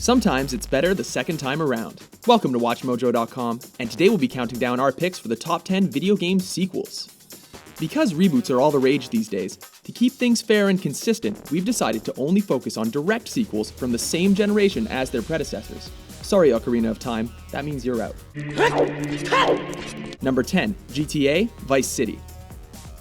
Sometimes it's better the second time around. Welcome to WatchMojo.com, and today we'll be counting down our picks for the top 10 video game sequels. Because reboots are all the rage these days, to keep things fair and consistent, we've decided to only focus on direct sequels from the same generation as their predecessors. Sorry, Ocarina of Time, that means you're out. Number 10, GTA Vice City.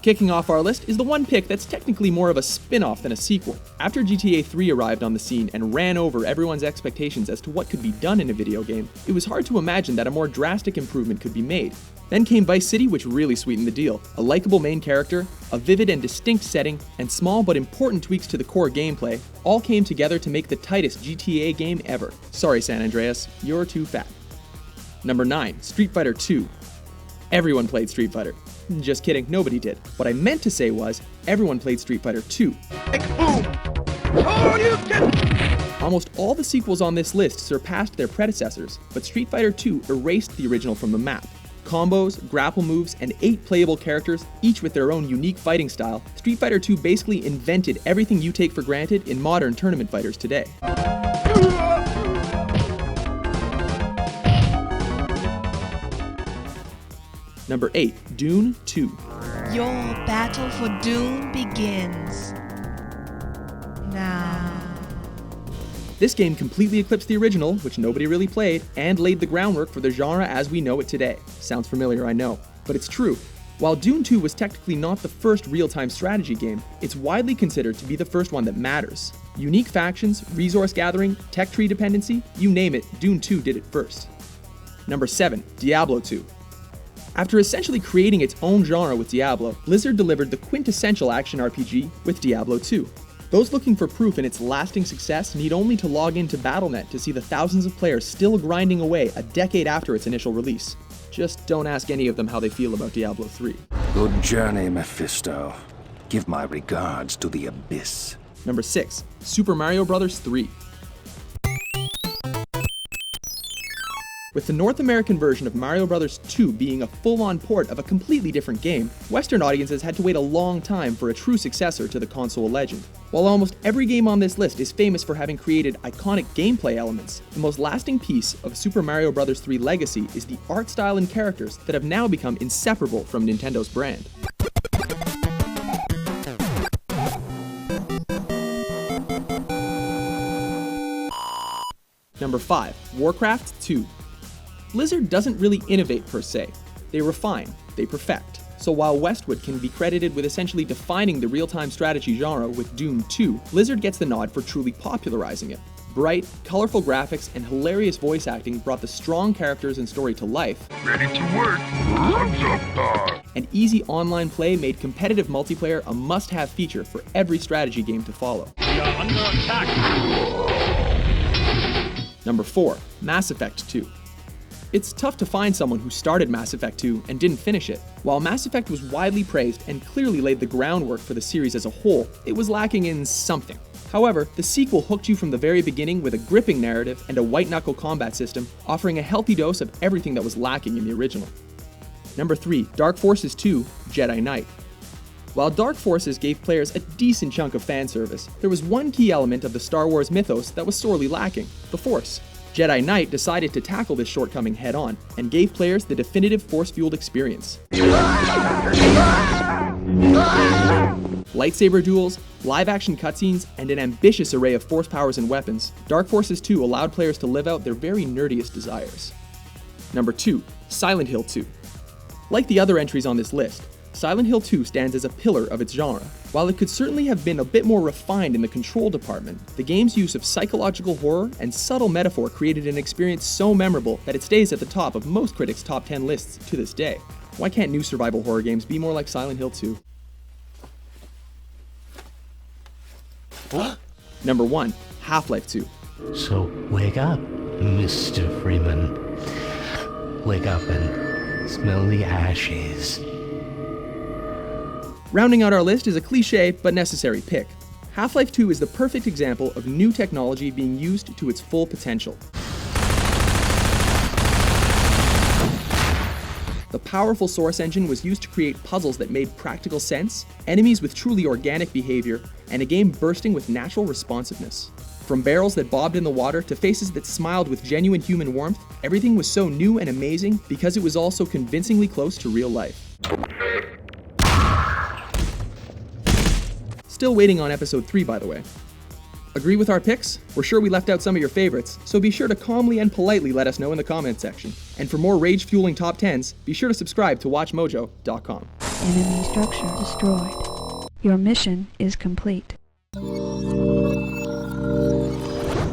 Kicking off our list is the one pick that's technically more of a spin-off than a sequel. After GTA 3 arrived on the scene and ran over everyone's expectations as to what could be done in a video game, it was hard to imagine that a more drastic improvement could be made. Then came Vice City, which really sweetened the deal. A likable main character, a vivid and distinct setting, and small but important tweaks to the core gameplay all came together to make the tightest GTA game ever. Sorry, San Andreas, you're too fat. Number 9, Street Fighter II. Everyone played Street Fighter. Just kidding, nobody did. What I meant to say was, everyone played Street Fighter II. Almost all the sequels on this list surpassed their predecessors, but Street Fighter II erased the original from the map. Combos, grapple moves, and 8 playable characters, each with their own unique fighting style, Street Fighter II basically invented everything you take for granted in modern tournament fighters today. Number 8, Dune 2. Your battle for Dune begins now. This game completely eclipsed the original, which nobody really played, and laid the groundwork for the genre as we know it today. Sounds familiar, I know, but it's true. While Dune 2 was technically not the first real-time strategy game, it's widely considered to be the first one that matters. Unique factions, resource gathering, tech tree dependency, you name it, Dune 2 did it first. Number 7, Diablo II. After essentially creating its own genre with Diablo, Blizzard delivered the quintessential action RPG with Diablo II. Those looking for proof in its lasting success need only to log into Battle.net to see the thousands of players still grinding away a decade after its initial release. Just don't ask any of them how they feel about Diablo 3. Good journey, Mephisto. Give my regards to the Abyss. Number 6, Super Mario Bros. 3. With the North American version of Mario Bros. 2 being a full-on port of a completely different game, Western audiences had to wait a long time for a true successor to the console legend. While almost every game on this list is famous for having created iconic gameplay elements, the most lasting piece of Super Mario Bros. 3 legacy is the art style and characters that have now become inseparable from Nintendo's brand. Number 5, Warcraft 2. Blizzard doesn't really innovate per se. They refine, they perfect. So while Westwood can be credited with essentially defining the real-time strategy genre with Dune 2, Blizzard gets the nod for truly popularizing it. Bright, colorful graphics, and hilarious voice acting brought the strong characters and story to life. Ready to work, thumbs up time. And easy online play made competitive multiplayer a must-have feature for every strategy game to follow. We are under attack. Number 4, Mass Effect 2. It's tough to find someone who started Mass Effect 2 and didn't finish it. While Mass Effect was widely praised and clearly laid the groundwork for the series as a whole, it was lacking in something. However, the sequel hooked you from the very beginning with a gripping narrative and a white-knuckle combat system, offering a healthy dose of everything that was lacking in the original. Number 3, Dark Forces 2, Jedi Knight. While Dark Forces gave players a decent chunk of fan service, there was one key element of the Star Wars mythos that was sorely lacking: the Force. Jedi Knight decided to tackle this shortcoming head-on, and gave players the definitive Force-fueled experience. Lightsaber duels, live-action cutscenes, and an ambitious array of Force powers and weapons, Dark Forces 2 allowed players to live out their very nerdiest desires. Number 2, Silent Hill 2. Like the other entries on this list, Silent Hill 2 stands as a pillar of its genre. While it could certainly have been a bit more refined in the control department, the game's use of psychological horror and subtle metaphor created an experience so memorable that it stays at the top of most critics' top 10 lists to this day. Why can't new survival horror games be more like Silent Hill 2? What? Number 1, Half-Life 2. So wake up, Mr. Freeman. Wake up and smell the ashes. Rounding out our list is a cliche but necessary pick. Half-Life 2 is the perfect example of new technology being used to its full potential. The powerful Source engine was used to create puzzles that made practical sense, enemies with truly organic behavior, and a game bursting with natural responsiveness. From barrels that bobbed in the water to faces that smiled with genuine human warmth, everything was so new and amazing because it was also convincingly close to real life. Still waiting on episode 3, by the way. Agree with our picks? We're sure we left out some of your favorites, so be sure to calmly and politely let us know in the comments section. And for more rage-fueling top 10s, be sure to subscribe to WatchMojo.com. Enemy structure destroyed. Your mission is complete.